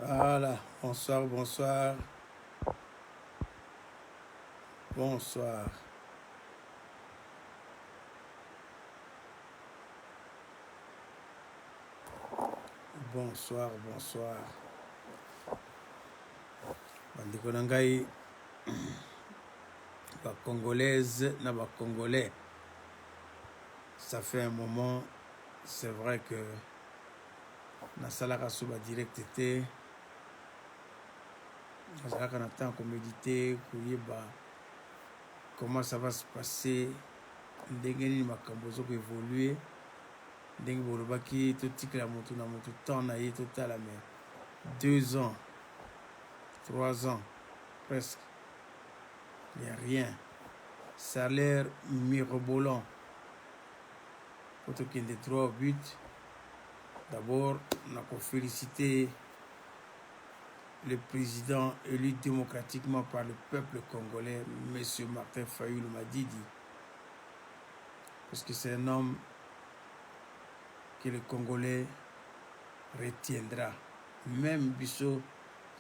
Voilà, bonsoir, bonsoir, bonsoir. Bonsoir, bonsoir. Bandeko na ngai, ba congolaise na ba congolais. Ça fait un moment, c'est vrai que na salaka sous ba direct était. Na salaka na temps qu'on méditer, koyeba comment ça va se passer, ndenge nini makambo zo ko évoluer. Ndenge bolobaki totikela motu na motu temps na ye totala mais 2 ans, 3 ans, presque. Il n'y a rien. Salaire mirobolant. Pour qu'il y ait 3 buts. D'abord, on a félicité le président élu démocratiquement par le peuple congolais, M. Martin Fayulu Madidi. Parce que c'est un homme que le Congolais retiendra. Même Bisso,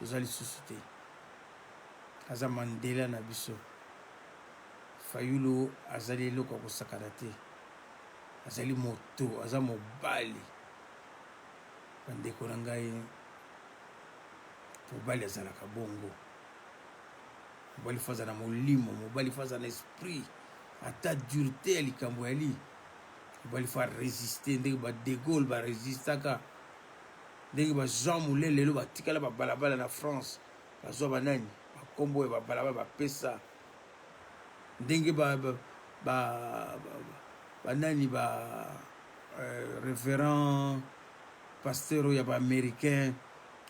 nous allons susciter. Aza Mandela na Bisso. Fayulu azali loko kosakarate. Azali moto, aza mobali. Bandeko na ngai mobali azalaka bongo. Mobali faza na molimo, mobali faza na esprit. Ata dureté ya likambo ya li. Mobali fa résister, ndenge ba De Gaulle ba résistaka. Ndenge ba Jean Moulin lelo batikala ba balabala na France. Bazwa banani, ba kombo ba balabala ba pesa. Ndenge banani ba référent pasteur ya ba américain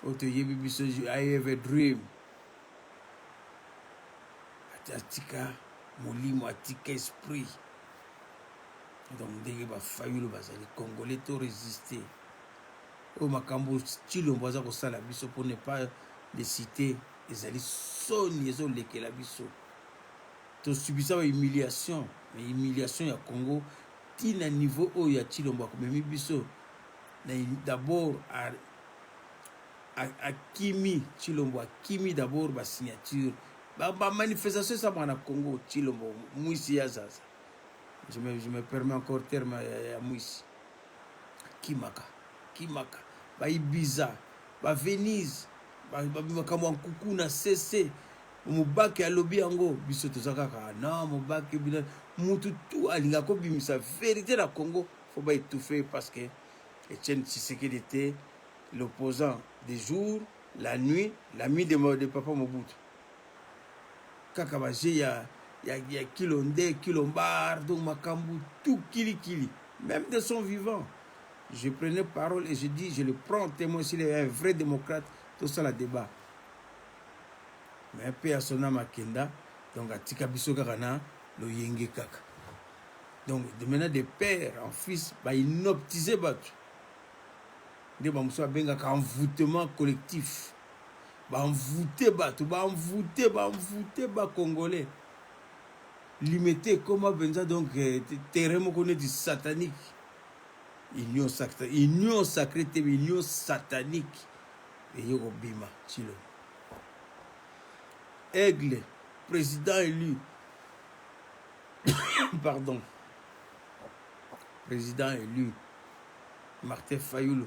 auto yebi biso I have a dream. Atika molimo atika esprit. Donc ndenge ba Fayulu bazali congolais to résister. O makambo style mboza ko sala biso pour ne pas les citer ezali soni ezo lekela biso. To subisa ba humiliation, mais humiliation ya Congo tina niveau o ya Chilombo ko memi biso. D'abord à Kimi Chilombo, à Kimi d'abord ba signature, ba manifestation ça na Congo Chilombo Mouissi Yazaza. Je me permets encore terme à Mouissi. Kimaka, ba Ibiza, ba Venise, ba makambo nkuku na CC. Mubaki alobi yango biso tozakaka non mubaki bila mutu tu alinga ko bimisa vérité na Congo faut pas étouffer parce que Etienne Tshisekedi était l'opposant des jours, la nuit, l'ami de Papa Mobutu. Kaka baje ya Kilonde, Kilombar, donc Makambu, tout kili. Même de son vivant. Je prenais parole et je dis, je le prends en témoin s'il est un vrai démocrate, tout ça la débat. Mais un peu à son âme à Kenda, donc à Tikabiso Karana, le Yenge Kaka. Donc, de maintenant des pères en fils, bah, ils n'optisaient pas tout. Des bamoussa benga ka envoûtement collectif. Bah, envoûté ba tout, bah, envoûté ba congolais. Limité comment benza donc terrain mo connaît du satanique. Union sacrée, union satanique. Et yoko bima chilo. Aigle, président élu. Pardon. Président élu. Martin Fayulu.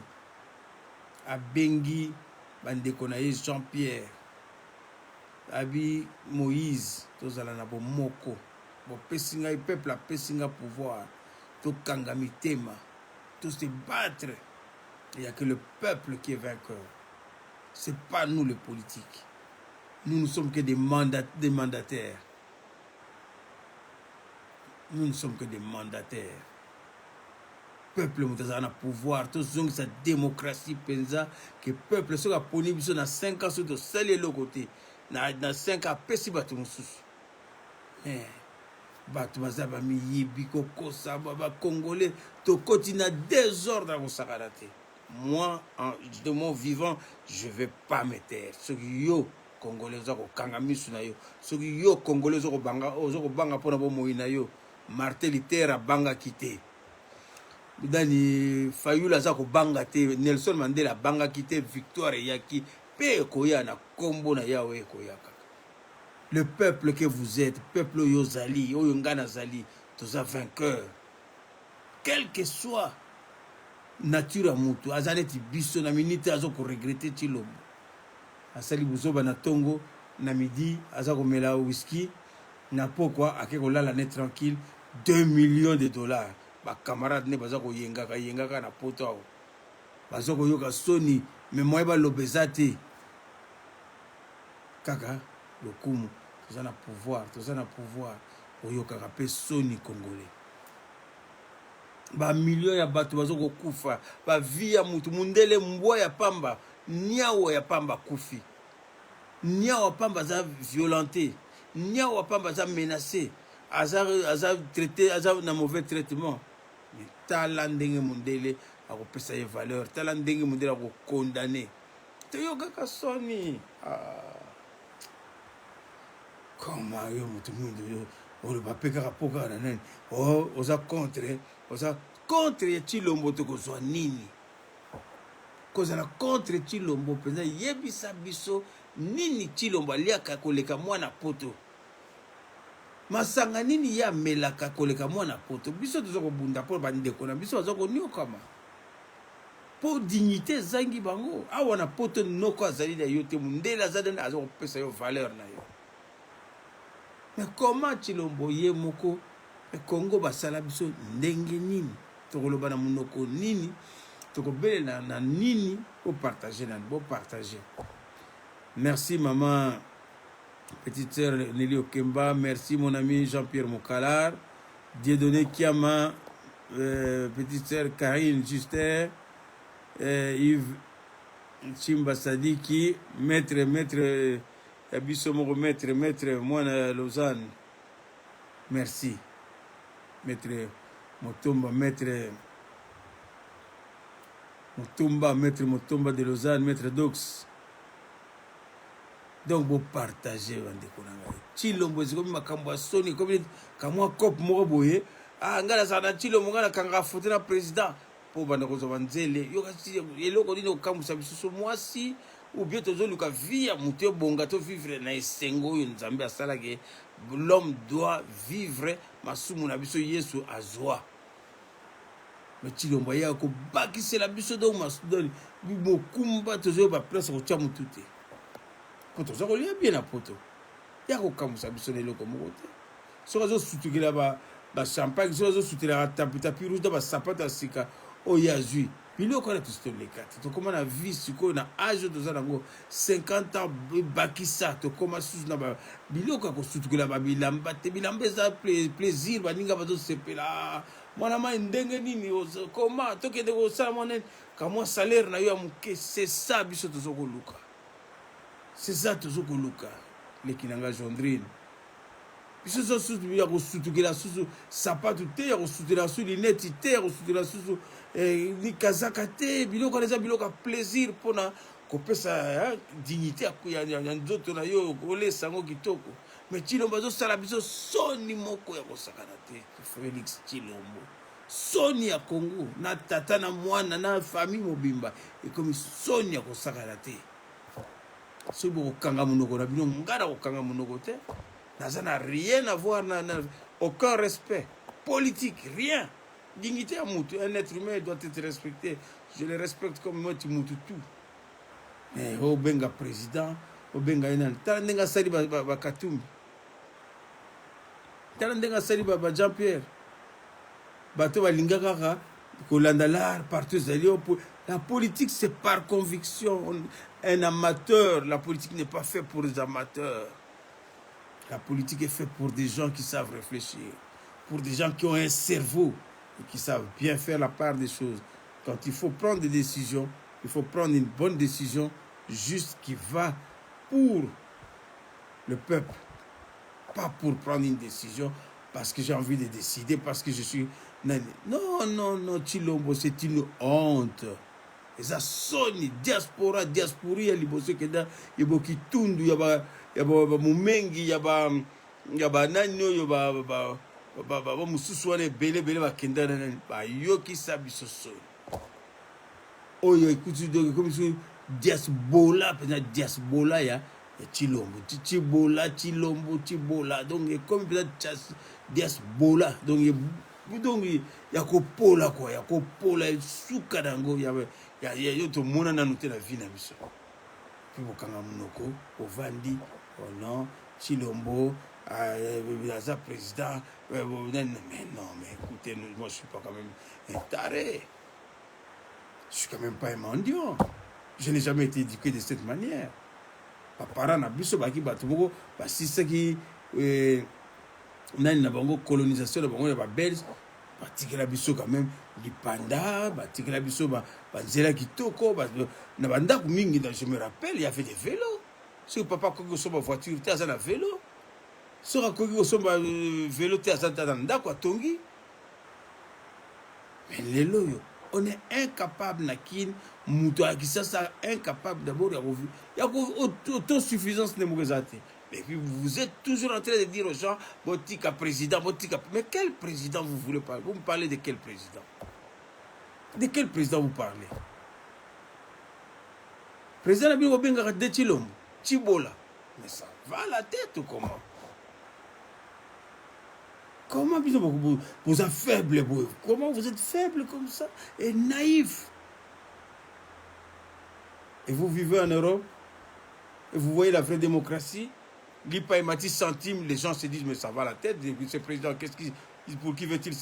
Abengi bandeko na ye Jean-Pierre. Abi Moïse. Tozala na bomoko. Bo pesinga le peuple a pesinga pouvoir. To kanga mitema. To se battre. Il n'y a que le peuple qui est vainqueur. C'est pas nous les politiques. Nous ne sommes que des mandataires. Nous ne sommes que des mandataires. Peuple a un pouvoir, tout ce sa démocratie penza que peuple soit poni biso na 5 ans sur de seul le côté na 5 ans pesi batu mususu batu bazaba mi yibiko kosa baba congolais to kotina désordre au sakarate. Moi de mon vivant je vais pas me taire. Ce yo congolais ko kanga misu na yo, ce yo congolais ko banga pona bo moina yo martel terre banga kité. Dani Fayulu aza ko banga te, Nelson Mandela banga kite victoire yaki pe koya na kombo na Yahweh koya kaka. Le peuple que vous êtes, peuple yozali, oyongana zali, tous vainqueurs. Quel que soit nature à mutu, azaneti biso na minute azo ko regretter Tshilombo. Asali buzoba na tongo na midi aza ko mela whisky na pokwa ake ko lala net tranquille 2 millions de dollars. Ba camarade ne baza ko yengaka na poto awo. Baza ko yoka soni mais moi ba lobezate. Kaka lokumu toza na pouvoir oyoka pe soni congolais. Ba millions ya bato bazo ko kufa, ba vie ya mutu mundele mbwa ya pamba, niawo ya pamba kufi. Niawo pamba za violenté, niawo pamba za menacé, aza traité, aza na mauvais traitement. Mais tala ndenge mundele akopesa ye valeur, tala ndenge mundele ako condamné. Toyoka ka soni. Comment yo mutu mundu yo le bapeka rapoka na nani? Oh, oza contre ya Tshilombo to kozwa nini? Kozala contre Tshilombo penza yebisa biso nini Tshilombo aliaka koleka mwana poto. Masanga nini ya melaka koleka mwana poto. Biso tozo ko bunda po bandeko na biso azo ko niokama. Po dignité zangi bango. Awa na poto noko azali na yote mundela zadana azo ko pesa yo valeur na yo. Mais comment Tshilombo ye moko e Congo basala biso ndenge nini? Tokoloba na munoko nini? Tokobela na nini pour partager na bo partager. Merci maman petite sœur Nelly Okemba, merci mon ami Jean-Pierre Mokalar, Dieudonné Kiama, petite sœur Karine Juster, Yves Chimba Sadiki, maître Abisso moko maître Mwana Lausanne. Merci. Maître Motomba, maître Motomba de Lausanne, maître Dox. Donc vous partagez bandeko na ngai. Tshilombo zikomi makambo ya soni comme kamwa cop moko boye. Ah ngala sana Tshilombo ngala kanga foto na président po banda ko zo nzele. Yo kasi eloko dino kambusa bisusu mwasi. Ou bien tozoluka vie ya mutu bonga to vivre na esengo oyo Nzambe asalaki. L'homme doit vivre masumu na biso Yesu azwa. Mais Tshilombo ya ko bakisela biso do masudoni bokumba tozo ba place ko tia mutu te. Poto zo ko lia bien na poto. Ya ko kamusa biso leloko moko te. So zo sutukela ba champagne, so zo sutela tapis rouge da ba sapata sika o ya zui. Biloko na tous les quatre. To koma na vie siko na âge to za nango 50 ans bakisa to koma sous na ba biloko ko sutukela ba bilamba te bilamba za plaisir baninga bazo sepela. Mwana ma ndenge nini koma to kende ko sala mwana kamwa salaire na yo ya muke, c'est ça biso to zo ko luka. C'est ça to zo ko luka. Lekinanga Jondrine. Biso zo sutu ya ko sutukela susu sapatu te ya ko sutela su lineti te ya ko sutela susu ni kazaka te biloko les biloko plaisir pona ko pesa dignité ya nzoto na yo ko lesa ngo kitoko. Mais Tshilombo zo sala biso soni moko ya ko sakana te. Félix Tshilombo soni ya Congo na tata na mwana na famille mobimba et comme soni ya ko sakana te. So bo kanga monoko na bino ngara ko kanga monoko te. Ça n'a rien à voir, aucun respect politique, rien. Dignité à Moutou, un être humain doit être respecté. Je le respecte comme moi, tu Moutou tout. Mais au benga président, au benga inan, talandenga sali ba Katumbi, talandenga sali ba Jean-Pierre, bato ba lingaka kolandalar partout la politique c'est par conviction. Un amateur, la politique n'est pas faite pour les amateurs. La politique est faite pour des gens qui savent réfléchir, pour des gens qui ont un cerveau et qui savent bien faire la part des choses. Quand il faut prendre des décisions, il faut prendre une bonne décision juste qui va pour le peuple, pas pour prendre une décision parce que j'ai envie de décider, parce que je suis... Non, Tshilombo, c'est une honte. Et ça sonne, diaspora, ya liboso keda, yabo kitundu, yaba mumengi, yaba nani, yaba mususu wane bele ba kenda ba yoki sabiso sonne. Oyo ekuti donc comme si diaspora, peut-être diaspora, il y a Chilombo, Chibola, Chilombo, Chibola. Donc, comme peut-être diaspora. Donc, il y a Kopola, quoi. Il y a Kopola, Soukadango, il y a tout le monde dans notre vie. Puis, Bokanga Monoko, Ovandi, oh non, Chilombo, Aza président. Mais non, mais écoutez, moi, je ne suis pas quand même un taré. Je ne suis quand même pas un mendiant. Je n'ai jamais été éduqué de cette manière. Papa na biso baki batuboko si ce qui na bango colonisation na bango ba belge batikela biso quand même lipanda batikela biso ba nzela kitoko na banda mingi. Je me rappelle il y avait des vélos. Si papa ko so ba voiture te asa na vélo so ka ko so ba vélo te asa ta ndako atongi. Mais lelo yo on est incapable nakin muto akisa incapable d'abord il y a autosuffisance de Mougazate. Et puis vous êtes toujours en train de dire aux gens botika président botika. Mais quel président vous voulez parler? Vous me parlez de quel président? De quel président vous parlez? Président Nabil Obenga de Chilombo, Chibola. Mais ça va à la tête ou comment? Comment vous êtes faible? Comment vous êtes faible comme ça et naïf? Et vous vivez en Europe et vous voyez la vraie démocratie. L'IPA et Mathis centimes, les gens se disent mais ça va à la tête. Ce président, pour qui veut-il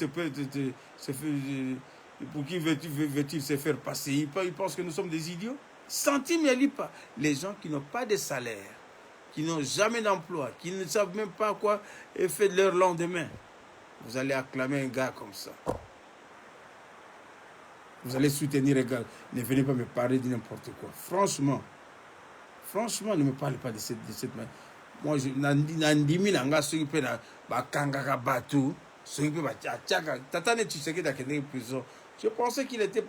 se faire passer? Il pense que nous sommes des idiots. Centimes et l'IPA. Les gens qui n'ont pas de salaire, qui n'ont jamais d'emploi, qui ne savent même pas quoi est fait de leur lendemain. Vous allez acclamer un gars comme ça. Vous allez soutenir un gars. Ne venez pas me parler de n'importe quoi. Franchement, ne me parlez pas de cette manière. Moi, je n'andimi nanga ceux qui na bakanga batu, ceux qui tchaka. Tatane Tshisekedi dans une prison. Je pensais qu'il était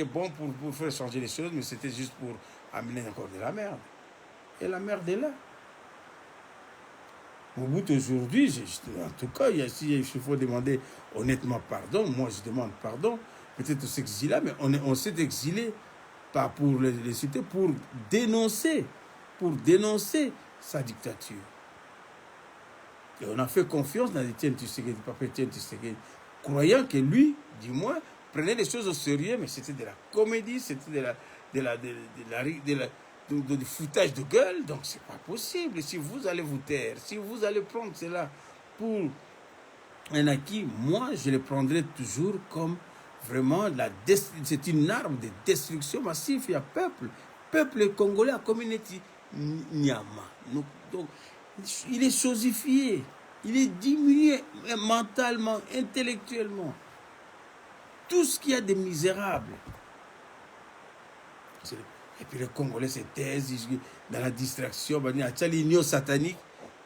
bon pour faire changer les choses, mais c'était juste pour amener encore de la merde. Et la merde est là. Au bout d'aujourd'hui, en tout cas, si il faut demander honnêtement pardon, moi je demande pardon. Peut-être on s'exile, mais on s'est exilé, pas pour les citer, pour dénoncer sa dictature. Et on a fait confiance dans Étienne Tshisekedi, papa Étienne Tshisekedi, croyant que lui, du moins, prenait les choses au sérieux, mais c'était de la comédie, c'était du foutage de gueule, donc c'est pas possible. Si vous allez vous taire, si vous allez prendre cela pour un acquis, moi je le prendrai toujours comme vraiment c'est une arme de destruction massive. Il y a peuple congolais, la communauté Nyama. Donc il est chosifié, il est diminué mentalement, intellectuellement. Tout ce qu'il y a de misérable. Et puis les Congolais se taisent dans la distraction, l'union satanique,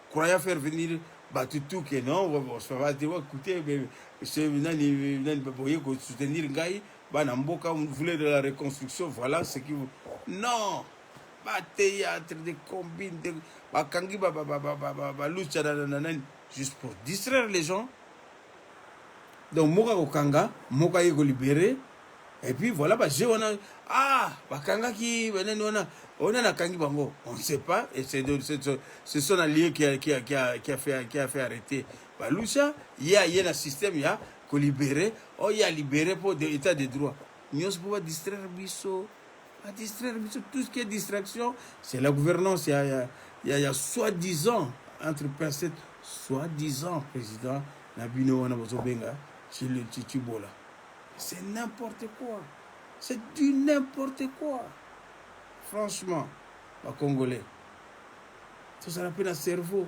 croyant faire venir Batutu que non, on se va dire, écoutez, vous soutenir Ngaï, vous voulez de la reconstruction, voilà ce qui vous... Non, théâtre, des combines, juste pour distraire les gens. Donc, Moka Okanga, Moka Yego libéré. Et puis voilà, on ne sait pas, et c'est son allié qui a fait arrêter Baloucha. Il y a un système, il y a libéré, il y a libéré pour l'état de droit. Nous pouvons distraire Bissot, tout ce qui est distraction, c'est la gouvernance. Il y a soi-disant, entre personnes, soi-disant président Nabino Wanabozobenga, Chibola. C'est n'importe quoi. C'est du n'importe quoi. Franchement, les Congolais. Tout ça n'a pas de cerveau.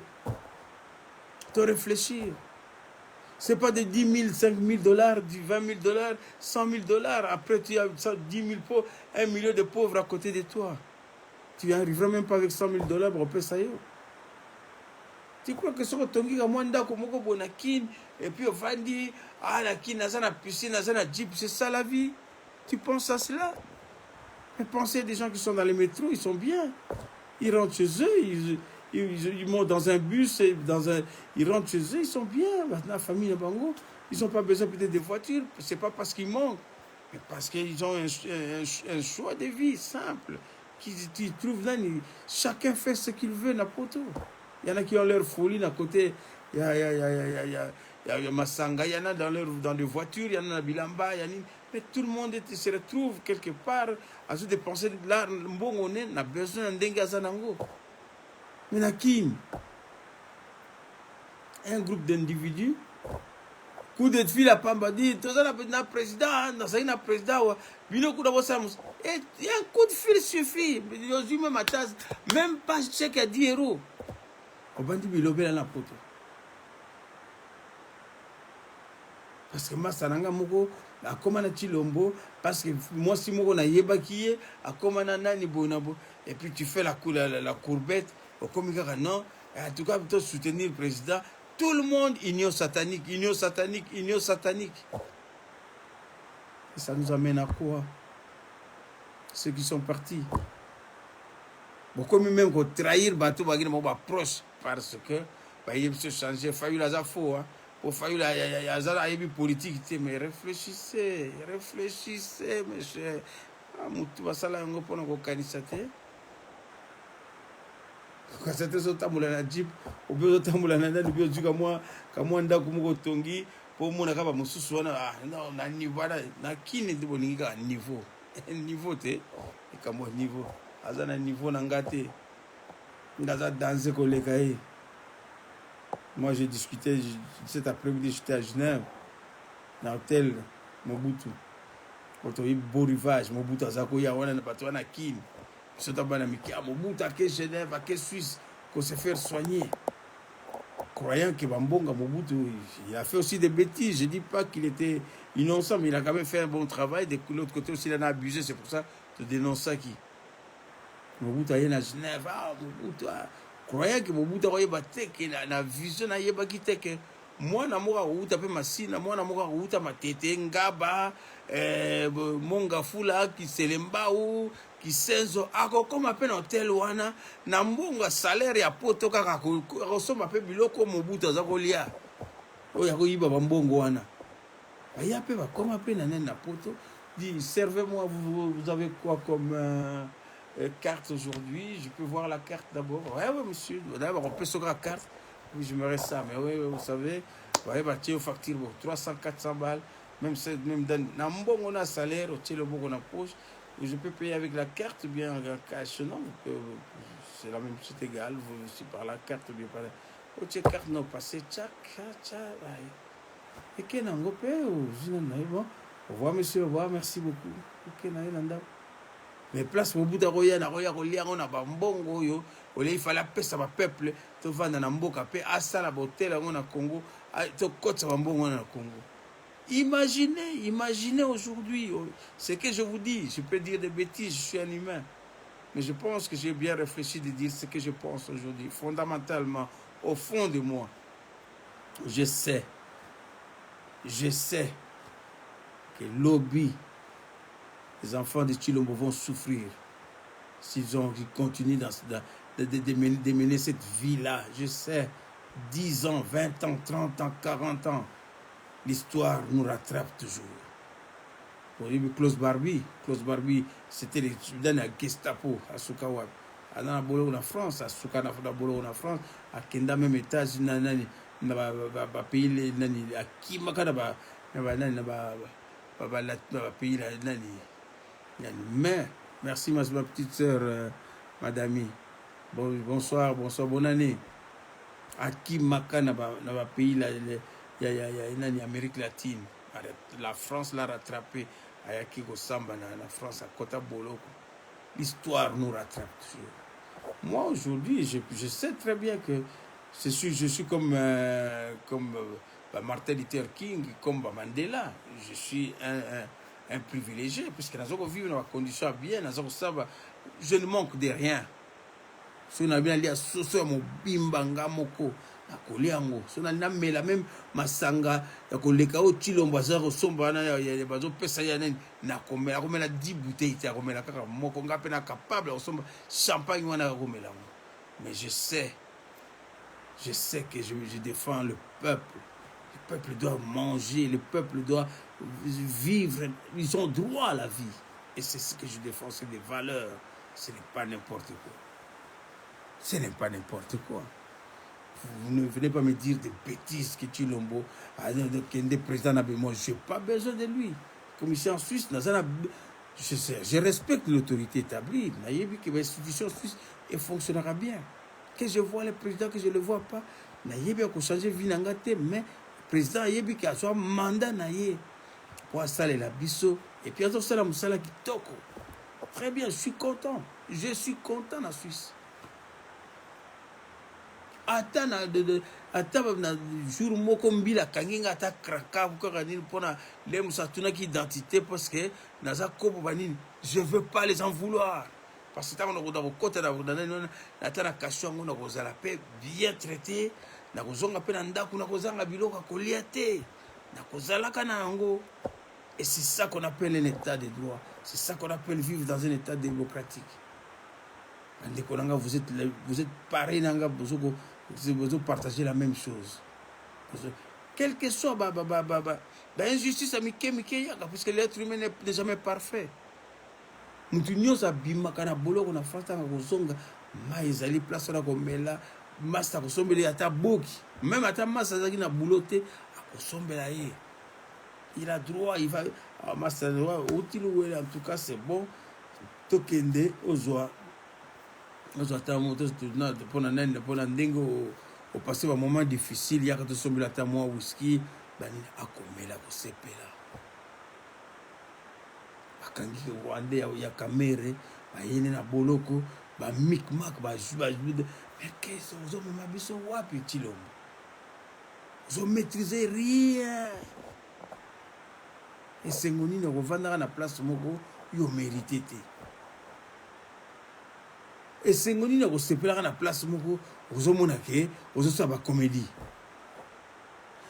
Tu réfléchir. Ce n'est pas de 10 000, 5 000 dollars, 20 000 dollars, 100 000 dollars. Après, tu as 10 000 pauvres, 1 million de pauvres à côté de toi. Tu n'arriveras même pas avec 100 000 dollars pour payer ça. Tu crois que ce que tu as dit, et puis on va dire, la piscine, la jeep, c'est ça la vie. Tu penses à cela? Mais pensez à des gens qui sont dans les métros, ils sont bien. Ils rentrent chez eux, ils montent dans un bus, ils rentrent chez eux, ils sont bien. Maintenant, la famille de Bango, ils n'ont pas besoin peut-être de voitures. Ce n'est pas parce qu'ils manquent, mais parce qu'ils ont un choix de vie simple. qui trouvent là, chacun fait ce qu'il veut, n'importe où. Il y en a qui ont leur folie d'un côté, il y a Massanga, il y en a dans les voitures, il y en a Bilamba, il y en a... Mais tout le monde se retrouve quelque part à se dépenser de là, on a besoin d'un gazanango. Mais na kim, un groupe d'individus, coup de fil à Pamba dit, tout ça na président, na président, et un coup de fil suffit. Même pas chèque à 10 €. On va dire bilobé dans la poto. Parce que moi, Sananga Moko, à comment na Chilombo, parce que moi, si Moko na Yebakiye, à comment na Nani Bonabo, et puis tu fais la courbette, au communiqué, non, en tout cas, plutôt soutenir le président. Tout le monde, union satanique, union satanique, union satanique. Et ça nous amène à quoi? Ceux qui sont partis. Bon, comme même qu'on trahir, bateau, proche, parce que, il se changer, il faut la faux, hein. Pour faire la politique, mais réfléchissez, réfléchissez, mes chers. Moutou basala yango pona ko kanisa te. Quand c'était so tamula na jeep, au bezo tamula na ndani bio juka moi ndako moko tongi pour mona ka ba mususu wana non na niveau na kini ndi boningi ka niveau. Niveau te. Et comme niveau. Azana niveau na ngate. Ndaza danser ko lekaye. Moi, j'ai discuté cet après-midi, j'étais à Genève, dans l'hôtel Mobutu. Quand on a eu beau rivage, Mobutu a Zako, on a pas toi, on a qui. Je suis à Mobutu, à Genève, à Suisse, qu'on s'est fait soigner. Croyant que Bambonga Mobutu, il a fait aussi des bêtises. Je ne dis pas qu'il était innocent, mais il a quand même fait un bon travail. De l'autre côté aussi, il en a abusé. C'est pour ça que je dénonce ça qui. Mobutu a eu à Genève, Mobutu a. Croyant que Mobutu a eu na vision na yeba ki teke moi na moka uta pe masina moi na moka uta matete ngaba monga fula ki selemba ou ki senzo ako koma pe na hotel wana na mbonga salaire ya poto kaka ko soma pe biloko Mobutu aza kolia oya ko yiba bambongo wana aya pe ba koma pe na nena poto dit servez-moi vous avez quoi comme carte aujourd'hui, je peux voir la carte d'abord. Oui, monsieur. D'abord, on peut sauver la carte. Oui, je me reste ça. Mais oui, vous savez, vous voyez, tu facture 300, 400 balles. Même dans on a salaire, on a poche. Je peux payer avec la carte ou bien en cash. Non, c'est la même chose égale. Si par la carte ou bien par la. Oh, carte, non, passez, tchac, tchac. Et qu'est-ce qu'on a fait? Au revoir, monsieur. Au revoir, merci beaucoup. Ok, mais place Mobutu roya na roya kolia on a bambongo yo ole il fallait pesa ba peuple to vanda na mboka pe asala botel on a Congo to kotsa bambongo na Congo. Imaginez aujourd'hui ce que je vous dis, je peux dire des bêtises, je suis un humain. Mais je pense que j'ai bien réfléchi de dire ce que je pense aujourd'hui, fondamentalement au fond de moi. Je sais que lobby les enfants de Chilombo vont souffrir s'ils continuent de mener cette vie-là. Je sais, 10 ans, 20 ans, 30 ans, 40 ans, l'histoire nous rattrape toujours. Pour dire Klaus Barbie, c'était les Sudans à Gestapo, à Soukawa. À la France, à Soukana, à France, à Kenda, même États-Unis, à pays, à Kimakana, à pays, mais, merci ma petite sœur, madame. Bonsoir, bonne année. À qui maka na pays il y a Amérique latine. La France l'a rattrapé. À Yakiko Samba, la France, à Kota Boloko. L'histoire nous rattrape toujours. Moi, aujourd'hui, je sais très bien que je suis comme Martin Luther King, comme Mandela. Je suis un privilégié, puisque nous avons vécu dans des conditions bien, je ne manque de rien. Si on a bien dit à Soso Mobimba Moko, à Koliango, si on a même Masanga, à Koleka, au Chilombo, à Somba, il y a des bateaux, na komela 10 bouteilles, à Romela, Moko, on capable, champagne, on a Romela. Mais je sais que je défends le peuple. Le peuple doit manger, le peuple doit vivre, ils ont droit à la vie. Et c'est ce que je défends, c'est des valeurs. Ce n'est pas n'importe quoi. Ce n'est pas n'importe quoi. Vous ne venez pas me dire des bêtises que Chilombo a des présidents. Moi, je n'ai pas besoin de lui. Comme ici en Suisse, je respecte l'autorité établie. Je sais que l'institution suisse fonctionnera bien. Que je vois le président, que je ne le vois pas, je sais que changer vie, mais le président, je sais qu'il a un mandat pour installer la bisso. Et puis, il y a un salaire qui toque. Très bien, je suis content. Je suis content en Suisse. Ata na jour moko mbila kanginga ata kraka buka nini pona le musatuna ki identité parce que naza kopo banini je veux pas les en vouloir parce que tama na ko kota na ata na kasho ngo na ko zala pe bien traité na ko zonga pe na ndaku na ko zanga biloko kolia te na ko zala kana ngo. Et c'est ça qu'on appelle un état de droit, c'est ça qu'on appelle vivre dans un état démocratique. Vous êtes pareil, vous partagez la même chose. Quelle que soit l'injustice, parce que l'être humain n'est jamais parfait. Nous avons bima kana bolo na fata na kozonga maizali place na komela master kosombela ata boki même ata massa zaki na bouloté akosombela ye. Il a droit, il va master en tout cas c'est bon. Tokende ozwa au passé un moment difficile, il y a quand on a moi whisky, bani akomela kosepela. Bakangi Rwanda ya kamere, ba yene na boloko, ba mikmak ba mais qu'est-ce que vous avez mabiso wapi Chilombo? Vous maîtrisez rien. Et c'est ngoni na kovanda na place moko yo mérité te. Et c'est ngoni na kosepela na place moko ozomona ke ozosa ba comédie.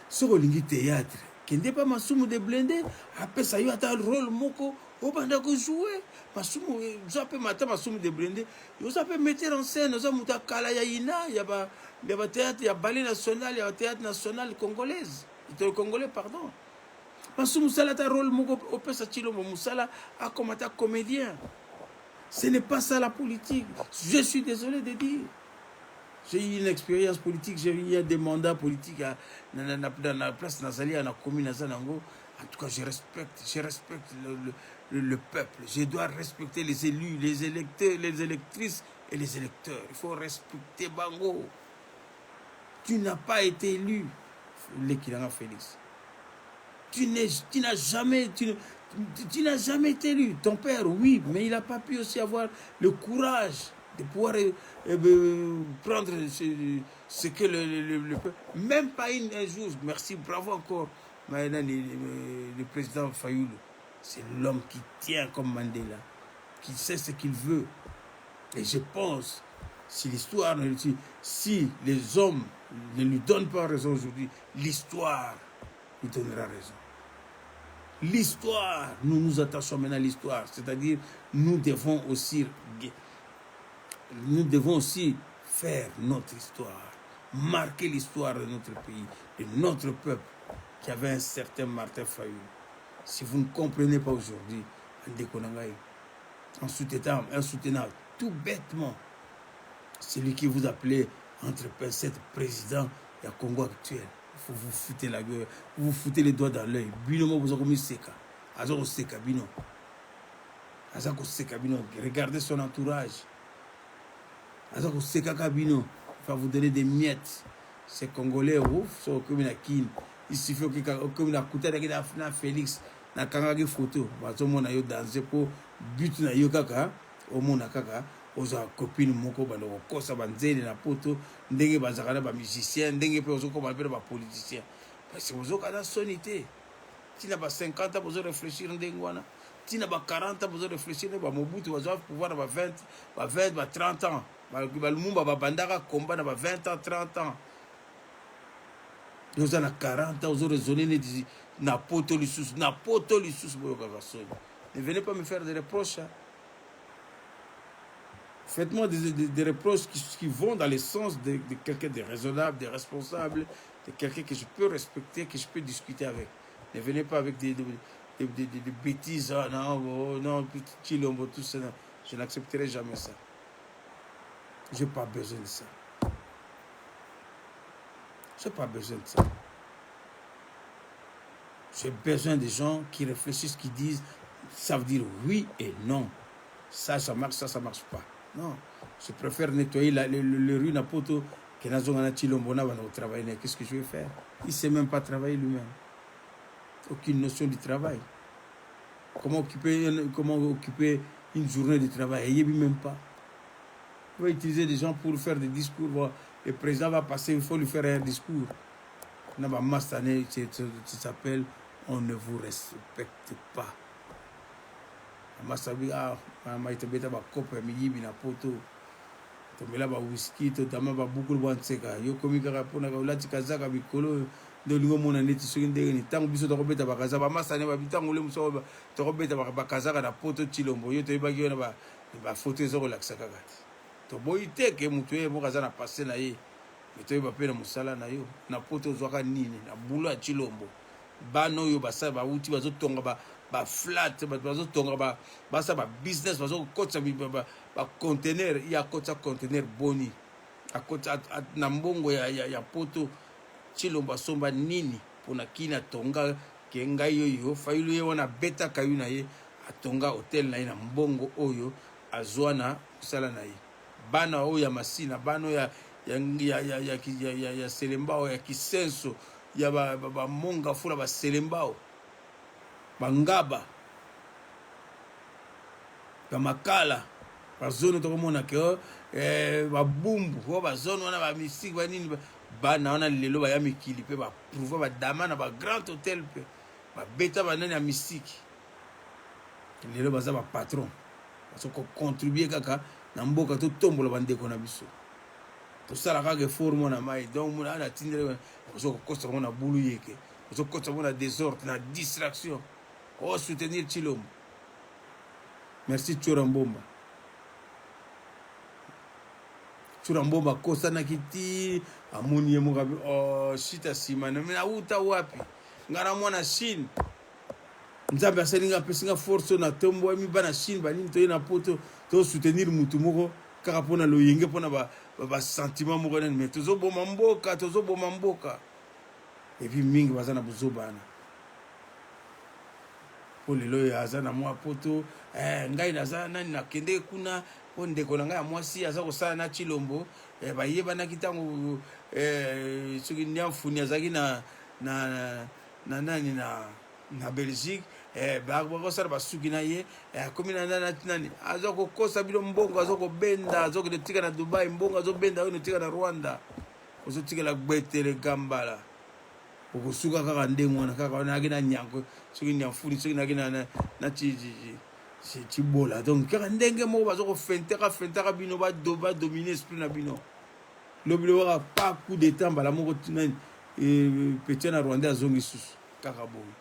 Soko lingi théâtre, kende pas masumu de blindé, après ça yo ata rôle moko obanda ko jouer. Masumu zo pe mata masumu de blindé, yo ça peut mettre en scène, zo muta kala ya ina, ya ba théâtre, ya ballet national, ya théâtre national congolaise. Congolais pardon. Masumu sala ta rôle moko opesa Chilombo musala a comme ta comédien. Ce n'est pas ça la politique. Je suis désolé de dire. J'ai eu une expérience politique, j'ai eu des mandats politiques dans la place Nazali, à la commune Nazanango. En tout cas, je respecte le peuple. Je dois respecter les élus, les électeurs, les électrices et les électeurs. Il faut respecter Bango. Tu n'as pas été élu, Lekilanga Félix. Tu n'as jamais été élu. Ton père, oui, mais il n'a pas pu aussi avoir le courage de pouvoir prendre ce que le peuple... Même pas un jour, merci, bravo encore, le président Fayoulou. C'est l'homme qui tient comme Mandela, qui sait ce qu'il veut. Et je pense, si les hommes ne lui donnent pas raison aujourd'hui, l'histoire lui donnera raison. L'histoire, nous nous attachons maintenant à l'histoire, c'est-à-dire nous devons aussi faire notre histoire, marquer l'histoire de notre pays, de notre peuple, qui avait un certain Martin Fayoulou. Si vous ne comprenez pas aujourd'hui, en soutenant tout bêtement celui qui vous appelait entre pincettes président et Congo actuel. Faut vous foutez la gueule, vous foutez les doigts dans l'œil. Binomo vous avez mis seka. Azako seka bino. Azako seka bino. Regardez son entourage. Azako seka kabino. Il va vous donner des miettes. Ces Congolais, ouf, sont comme une kin. Il suffit que comme une coutelle avec la Félix, na kangaki photo. Bazomo na yo danser pour but na yo kaka. Omo na kaka. Aux copines moko baloko kosa banzeli na poto ndenge bazakana ba musicien ndenge pe ozoko ba ba politicien parce que ozoko na sonité tina ba 50 ans vous réfléchir ndenge wana tina ba 40 ans vous réfléchir ba Mobutu va pouvoir ba 20 ba 30 ans ba lumumba ba bandaka combat na ba 20 ans 30 ans vous na 40 ans vous raisonner na poto lisusu boyo ka soni. Ne venez pas me faire des reproches hein. Faites-moi des reproches qui vont dans le sens de quelqu'un de raisonnable, de responsable, de quelqu'un que je peux respecter, que je peux discuter avec. Ne venez pas avec des bêtises, non, Chilombo, tout ça. Non. Je n'accepterai jamais ça. Je n'ai pas besoin de ça. Je n'ai pas besoin de ça. J'ai besoin des gens qui réfléchissent, qui disent, ça veut dire oui et non. Ça marche, ça marche pas. Non. Je préfère nettoyer le rue Napoto que Nazongana Chilombona va travailler. Qu'est-ce que je vais faire? Il ne sait même pas travailler lui-même. Aucune notion du travail. Comment occuper une journée de travail? Il ne même pas. Il va utiliser des gens pour faire des discours. Le président va passer, il faut lui faire un discours. Ça s'appelle on ne vous respecte pas. Masabi maitebeta ba kopa miyibi na poto. Tomela ba whisky to tama ba bukulu banseka. Yo komi kaka pona ka ulati kazaka bikolo ndo lingo mona neti soki ndenge ni tango biso to kobeta ba kaza ba masane ba bitango le muso to kobeta ba kazaka na poto Chilombo. Yo to yebaki yo na ba photo zo relaxa kaka. To boyite ke mutu ye mo kaza na passer na ye. To yeba pe na musala na yo na poto zwaka nini na bulu ya Chilombo. Bano yo basa ba uti bazo tonga ba flat bazo tonga basa ba business bazo kotsa ba container ya kotsa container boni akotsa na mbongo ya poto Chilombo somba nini pona kina tonga ke ngai yo failu ye wana beta kayu na ye atonga hotel na ye na mbongo oyo azwana kusala na ye bana oyo ya masina bano ya selembao ya kisenso ya ba monga fula ba selembao bangaba bamakala bazone to komona ke babumbu bazone wana ba misiki ba nini bana wana lelo ba ya mikili pe ba prouver ba dama na ba grand hôtel pe ba beta ba nani ya misiki lelo baza ba patron baso ko contribuer kaka na mboka to tombola bandeko na biso to sala kaka forme na mai donc mona na tindre baso ko kosta mona bulu yeke baso ko kosta mona désordre na distraction. Oh, soutenir Chilombo. Merci Churambomba. Churambomba kosa na kiti amuni ye mugabe oh shita simana mina uta wapi ngara mwana Chine nzambe aselinga pesinga force na tombo mi bana Chine bani to na poto to soutenir mutu moko kaka pona lo yenge pona ba sentiment moko na mais tozo boma mboka et puis mingi bazana buzobana lelo aza na mwa poto ngai naza nani nakende kuna po ndeko na ngai ya mwasi aza kosala na Chilombo bayebana kitango soki nyamfuni azaki na nani na Belgique bakosala basuki na ye akomi na nani aza kokosa bino mbongo aza kobenda aza kotika na Dubai mbongo azobenda oyo notika na Rwanda ozotikela gbetele gambala okosuka kaka ndenge wana kaka wana akina nyango soki nyamfuni soki nakina na chibola donc kaka ndenge moko bazoko fentaka bino ba dominer esprit na bino lobilo waka pa coup d'état mbala moko tinani petit na Rwanda azongi susu kaka boye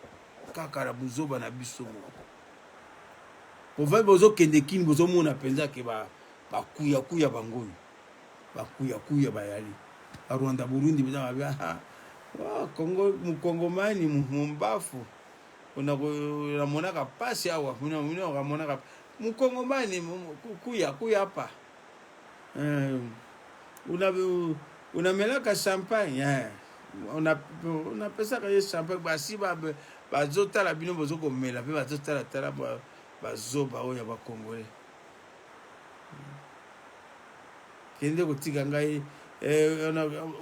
kaka na buzoba na biso moko ovai bozo kende kini bozo mona penza ke ba kuya bangoyo kuya bayali a Rwanda Burundi bizanga bia Congo mukongomani mumbafu unamonaka pasi awa unamonaka mukongomani kuya hapa unamelaka champagne unapesaka ye champagne basi bazotala bino bozokomela pe bazotala bazoba oyo bakongole kende kotika ngai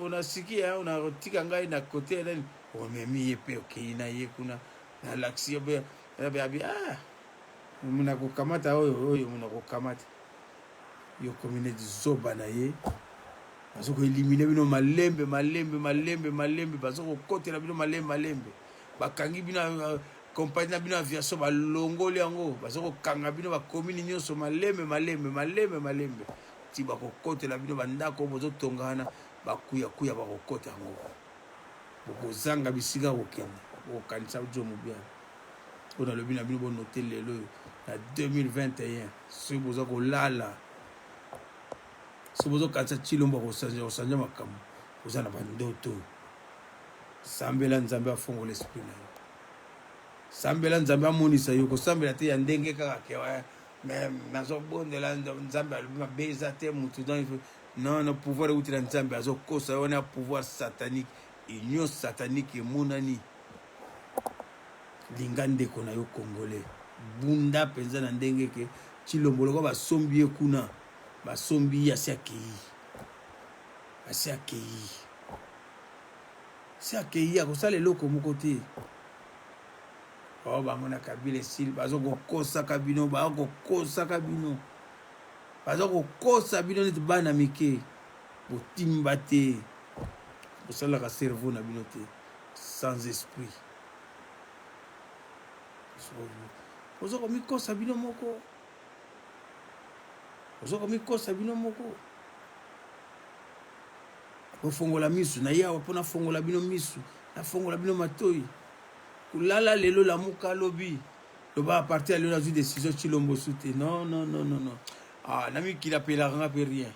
unasikia unatika ngai na kote nani omemi ye pe okei na ye kuna na laksi be muna kukamata oyo muna kukamata yo community zoba na ye bazoko eliminer bino malembe bazoko kotela bino malembe bakangi bino compagnie na bino aviation balongoli yango bazoko kanga bino ba commune nyonso malembe ti bakokotela bino bandako bozotongana bakuya bakokota yango bokozanga bisika kokende bokokanisa jomo bien ona lobi na bino bonote lelo na 2021 soki boza kolala soki bozokanisa Chilombo kosanja makambo boza na bandoto sambela nzambe afongola esprit na yo sambela nzambe amonisa yo kosambela te ya ndenge kaka ke mais nazobondela nzambe alobi mabe eza te motu donc non no pouvoir euti na nzambe azokosa wana pouvoir satanique union satanique emonani linga ndeko na yo congolais bunda mpenza na ndenge ke Tshilombo loko basombi ye kuna basombi asi akei akosala eloko moko te bango na Kabila esili bazokokosaka bino bazokokosa bino neti bana mike botimba te bosalaka cerveau na bino te sans esprit ozokomikosa bino moko ofongola misu na yawa mpona fongola bino misu nafongola bino matoi kulala lelo lamuka lobi loba aparti ya lelo nazwi décision Tshilombo su te non namikili apelaka nga mpe rien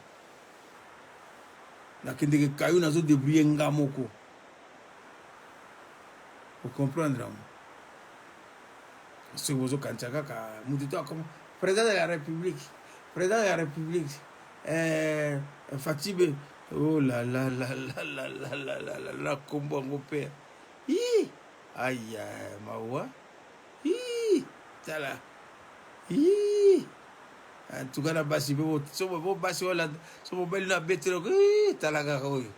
nakendeke kayo nazodébrouye nga moko ocomprendre amo soki bozokanisa kaka mutu to akoma président de la république Fatibe oh la kombo yango mpe aya mawa tala antuka na basi mpe so basi olanda so mobali na beteloko tala kaka oyo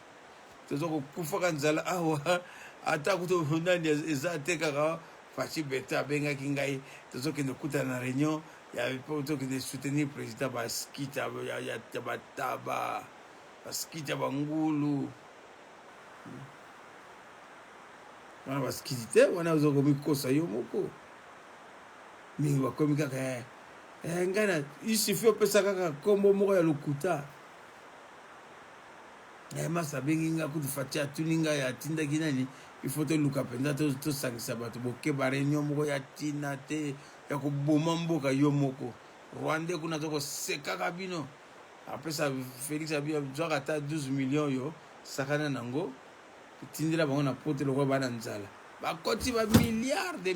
tozokokufaka nzala awa ata kuto nani eza te kaka faci bete abengaki ngai tozokende kutana na réunion tozokende soutenir président baskite ya bataba baskite ya bangulu wana baskiti te wana ozokomikosa yo moko mingi bakomi kaka ngai na isufi opesa kaka kombo moko ya lokuta masa abengi nga kutu fati atuni ngai atindaki nani ifo toluka mpenza tosangisa bato bokeba réunion moko ya tina te ya koboma mboka yo moko rwanda kuna tokosekaka bino apesa Félix abizwaka ata 12 millions yo sakana nango tindela bango na pote lokola bana nzala bakoti ba milliards de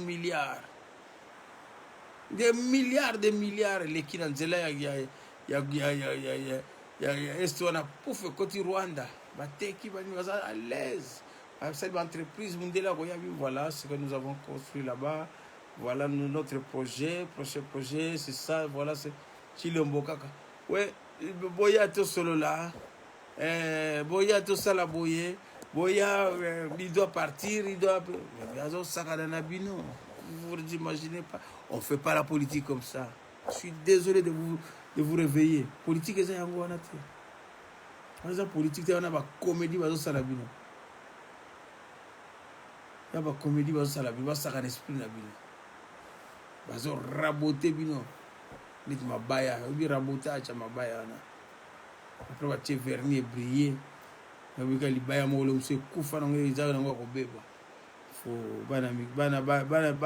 milliards eleki na nzela ya este wana pouf ekoti Rwanda bateki bani baza à l'aise basali baentreprise mundela koyabi voilà ce que nous avons construit là-bas voilà notre projet c'est ça voilà c'est Tshilombo kaka ouais boya tosolola boya tosala boye boya il doit partir il doit azosakana na bino vous imaginez pas on fait pas la politique comme ça je suis désolé de vous réveiller politique eza yango wana te eza politique te wana bacomédie bazosala bino ya bacomédie bazosala bino basakana esprit na bino bazorabote bino neti mabaya obi rabotage ya mabaya wana après batie vernis briller nabika libaya moko lomoso ekufa nango eza nango akobeba fo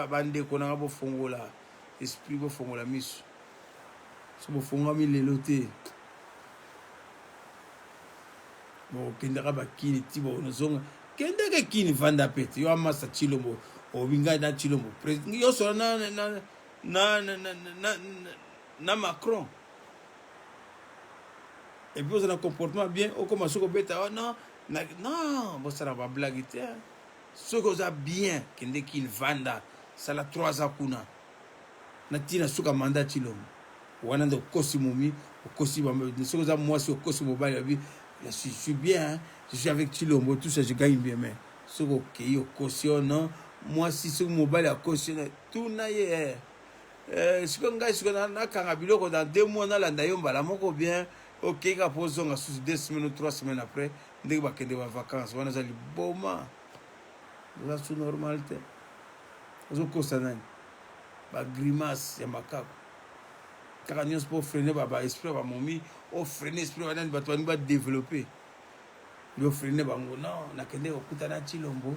bandeko nanga bofongola esprit bofongola miso so bofongami lelo te bokendaka bakini ti bonozonga kendeke kini vanda pete yo amasa Tshilombo obingai na Tshilombo yoso na Macron et puis on a un comportement bien au comme soko beta non bon ça va blague te soko za bien kende kin vanda sala 3 ans kuna na tina suka mandat Tshilombo wana ndo kosi momi kosi ba soko za moi sur kosi mobile bi je suis bien hein? Je suis avec Tshilombo tout ça je gagne bien mais soko ke yo caution non moi si soko mobile a cautionné tout na ye siko ngai siko na kanga biloko dans 2 mois na landa yo mbala moko bien ok ka pozonga sous 2 semaines ou 3 semaines après ndenge bakende ba vacances wana za liboma za su normalité ozo kosa nani ba grimace ya makako kaka nyonso po freiner ba esprit ba momi o freiner esprit wana bato bani ba développer yo freiner bango non nakende okuta na Tshilombo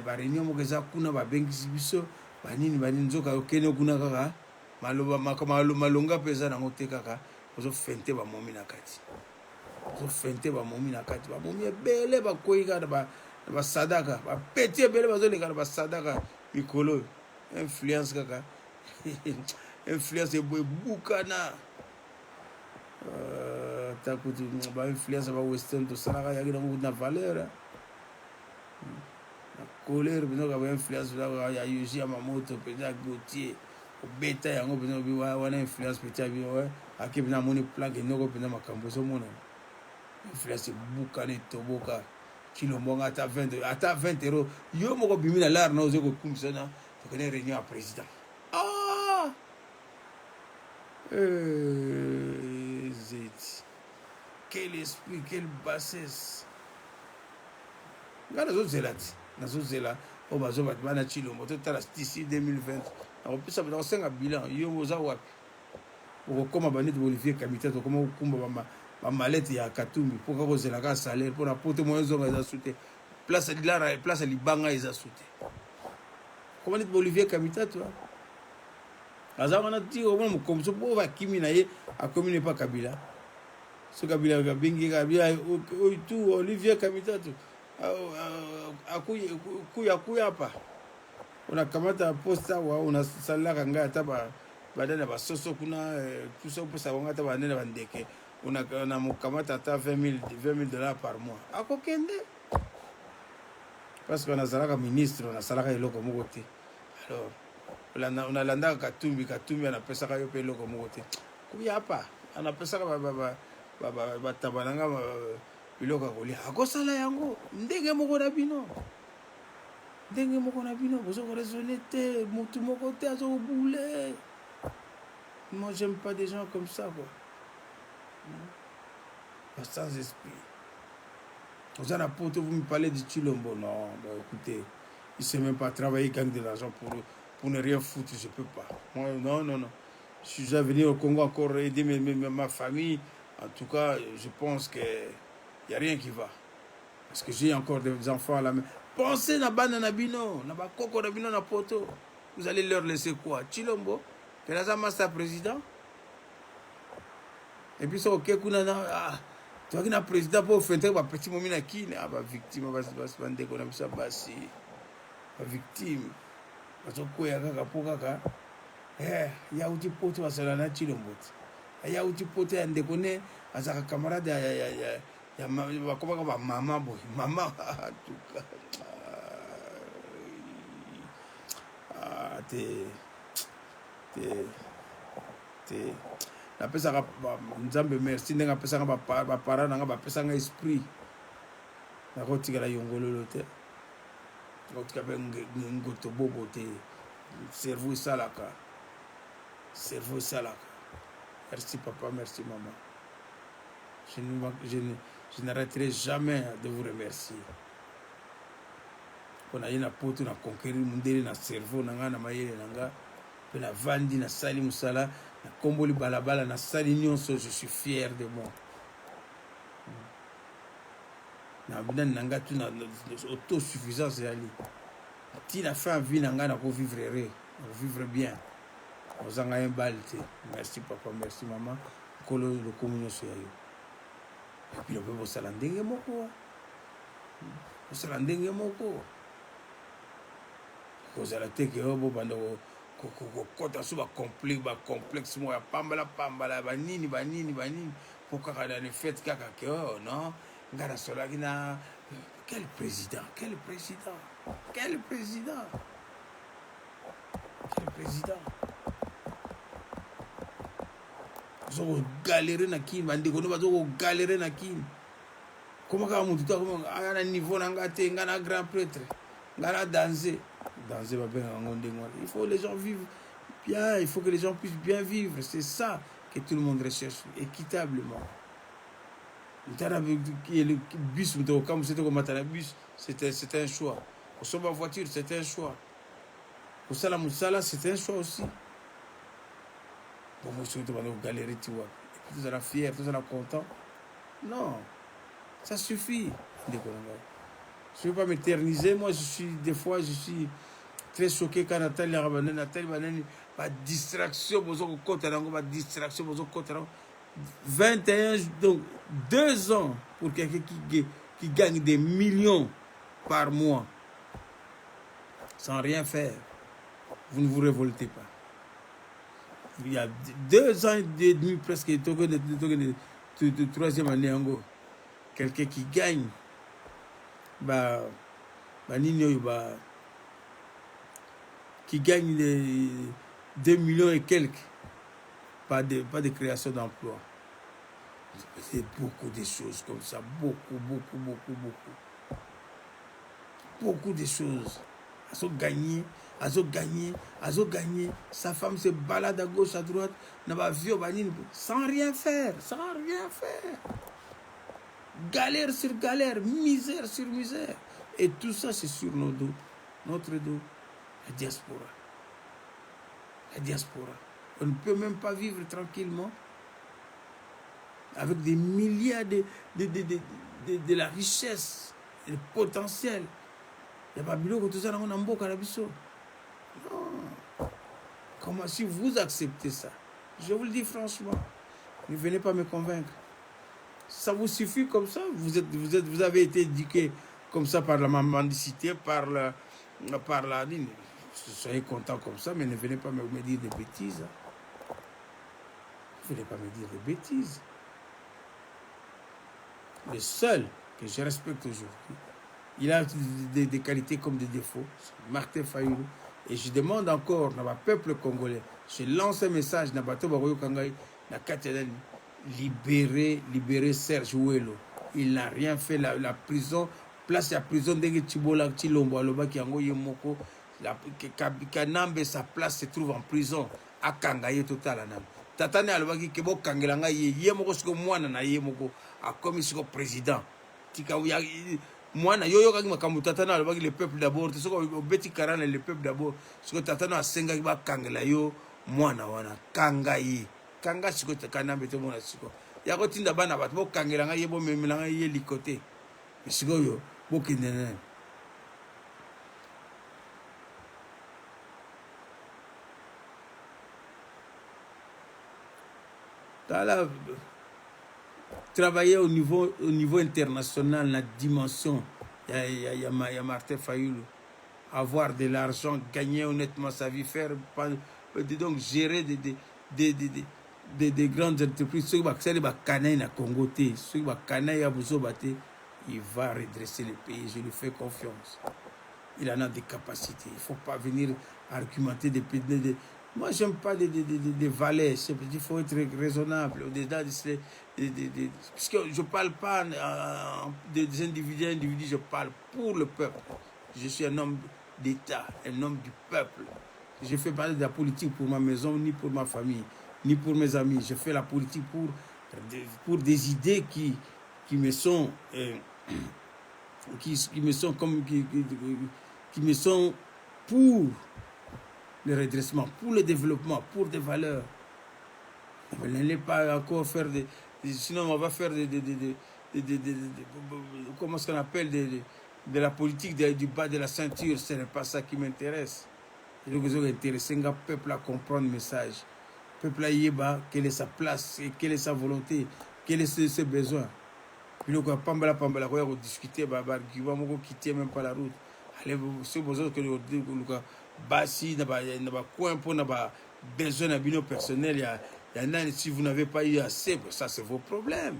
ba réunion moko eza kuna ba bengisi biso banini nzoka okene kuna kaka maloba malonga pesa nango te kaka ozo fente ba momi na kati ba momi ebele bakoyi kaka ba sadaka ba peti ebele bazoleka na ba sadaka mikolo influence kaka influence ebukana takuti ba influence ba western to sala ya na valeur na colère bino ka ba influence ya Yuji Yamamoto peza Gauthier obeta yango bino biwa wana influence peta biwa akibina moni plaque noko pena makambo so mona influence bukana toboka Chilombo ata 20 euros yo moko bimi na lar na ozo ko kumisa na kone réunion à président zeti quel esprit, quelle bassesse. Nazo zela o bazo batbana Chilombo to tala d'ici 2020 on peut savoir dans un bilan yo moza wapi o koma banit Olivier Kamita to koma ukumba ba malette ya Katumbi pour ko zela ka salaire pour la pote moyo zonga za soute place lara place libanga za soute comment dit Olivier Kamita toi azana ti o mo comme so bo va kimi na ye a commune pas Kabila so Kabila ga bingi Kabila o tu Olivier Kamita tu akuya hapa unakamata posta wa unasalaka ngaya taba badana basoso kuna tuso posta wanga taba nene bandeke una mukamata ata 20 000 $ par mois akokende parce qu'on a salaka ministre on a salaka eloko moko te alors on a landa Katumbi anapesaka yo pe eloko moko te kuya hapa anapesaka ba tabananga biloko kolia akosala yango ndenge moko na bino bozo ko raisonner te mutu moko te azo boule. Moi j'aime pas des gens comme ça quoi. Sans esprit. Vous en apportez, vous me parlez de Chilombo, non, bah, écoutez, il ne sait même pas travailler, gagne de l'argent pour ne rien foutre, je ne peux pas. Moi, non. Je suis déjà venu au Congo encore aider ma famille. En tout cas, je pense qu'il n'y a rien qui va. Parce que j'ai encore des enfants à la main. Pensez na bana na bino, na ba koko na bino na poto. Vous allez leur laisser quoi? Chilombo, que la master président. Et puis ça ok kuna na tu vois président pour faire un petit moment na qui na ba victime ba bande ko na bisa basi. Ba victime. Parce que ya kaka pokaka. Ya uti poto basala na Chilombo. Ya uti poto ya ndekone azaka camarade ya bakoma ba mama boy. Mama en tout cas. Napesaka nzambe merci ndenge apesaka bapara nanga bapesanga esprit nakotikala yongololo te nakotika mpe ngoto bobo te cerveau esalaka merci papa merci maman je n'arrêterai jamais de vous remercier mpona ye na poto na conquérir mundele na cerveau nanga na mayele nanga mpe na vandi na sali mosala na komboli balabala na sali nyonso je suis fier de moi na binani nanga tu na autosuffisance ezali ti na fin vie nanga na kovivre bien ozanga ye mbali te merci papa merci mama nkolo lokomo nyonso ya yo epilo mpe bosala ndenge moko kozala te ke oyo bobanda kokota so bacomplexe moko ya pambala banini po kaka na le fait kaka ke oyo non nga nasolaki na quel président bazokogalere na kini bandeko no bazokogalere na kini koma kaka motu to aya na niveau na nga te nga na grand prêtre nga na danser babenga yango ndenge wana il faut les gens vivent bien, il faut que les gens puissent bien vivre, c'est ça que tout le monde recherche équitablement. Le bus comme c'était comme un bus, c'était un choix. Pour sauver la voiture, c'était un choix. Pour ça la moussala, c'était un choix aussi. Bon, moi je suis dans une galerie, tu vois. Et puis tu seras fier, tu seras content. Non, ça suffit. Je ne veux pas m'éterniser. Moi, des fois, je suis très choqué quand Nathalie Banani, ma distraction, ma distraction, 21, donc 2 ans pour quelqu'un qui gagne des millions par mois sans rien faire. Vous ne vous révoltez pas. Il y a 2 ans et demi presque, de troisième année, en gros. Quelqu'un qui gagne, qui gagne les 2 millions et quelques, pas de création d'emploi. C'est beaucoup de choses comme ça, beaucoup de choses. Elles ont gagné. Sa femme se balade à gauche, à droite, sans rien faire. Galère sur galère, misère sur misère. Et tout ça, c'est sur nos dos, notre dos, la diaspora. On ne peut même pas vivre tranquillement avec des milliards de la richesse, le potentiel. Il n'y a pas de tout ça dans mon beau carabiso. Non. Comment, si vous acceptez ça, je vous le dis franchement, ne venez pas me convaincre. Ça vous suffit comme ça, vous avez été éduqué comme ça par la mendicité, par la ligne. Soyez content comme ça, mais ne venez pas me dire des bêtises. Ne venez pas me dire des bêtises. Le seul que je respecte aujourd'hui, il a des qualités comme des défauts, Martin Fayulu. Et je demande encore dans le peuple congolais, je lance un message dans le peuple congolais, libérer Serge Ouello. Il n'a rien fait. La prison, place la prison de Tibola, Tilombo, Aloba, Kiango, Yemoko, Kanambe, sa place se trouve en prison. À Kangaye total. Tatane Aloba, Kebo Kangelanga, Yemoko, Mwana, na Yemoko, a commis ce président. Moi, le peuple d'abord, c'est ce que Betty Karan le peuple d'abord, ce que Tatana a Senga va Kangela yo, Mwana wana, Kangaye, Kanga Siko Kana Beto Mona Siko. Yakotinda Bana Batbo Kangelanga Yebo Memelanga Ye Likote. Siko yo, Bokindene. Tala travailler au niveau international, la dimension, il y a Martin Fayulu, avoir de l'argent, gagner honnêtement sa vie, faire, donc gérer des grandes entreprises, ceux qui sont Kanai na Congo, ceux qui Kanai à Bouzobate, il va redresser le pays, je lui fais confiance. Il en a des capacités, il ne faut pas venir argumenter des pays. Moi, je n'aime pas des valets. Il faut être raisonnable. Au-delà puisque je ne parle pas des individus, je parle pour le peuple. Je suis un homme d'État, un homme du peuple. Je ne fais pas de la politique pour ma maison, ni pour ma famille, ni pour mes amis. Je fais la politique pour des idées qui me sont... qui me sont pour le redressement, pour le développement, pour des valeurs. On n'allait pas encore faire sinon on va faire comment est-ce qu'on appelle de la politique du bas de la ceinture. Ce n'est pas ça qui m'intéresse. Je veux intéresser le peuple à comprendre le message. Le peuple à yéba, quelle est sa place, et quelle est sa volonté, quels sont ses besoins. Puis on va discuter, on va quitter même pas la route. Allez, c'est besoin que nous basi n'a pas coin pour n'a besoin d'un bilan personnel. Il y en a, si vous n'avez pas eu assez, ça c'est vos problèmes.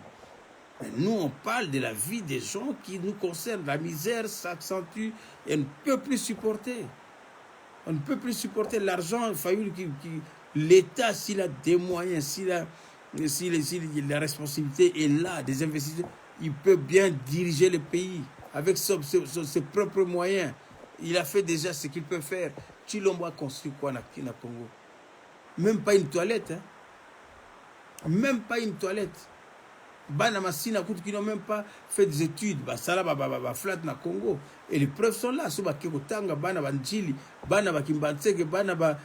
Mais nous, on parle de la vie des gens qui nous concernent. La misère s'accentue et on ne peut plus supporter. On ne peut plus supporter l'argent. L'État, s'il a des moyens, si la responsabilité est là, des investisseurs, il peut bien diriger le pays avec ses propres moyens. Il a fait déjà ce qu'il peut faire. Chilombo a construit quoi na Congo? Même pas une toilette. Hein? Même pas une toilette. Bana Massina qui n'ont même pas fait des études. Ça là, flat na Congo. Et les preuves sont là. Soba Kekotanga, Bana Banjili, Bana Bakimbanseke, Bana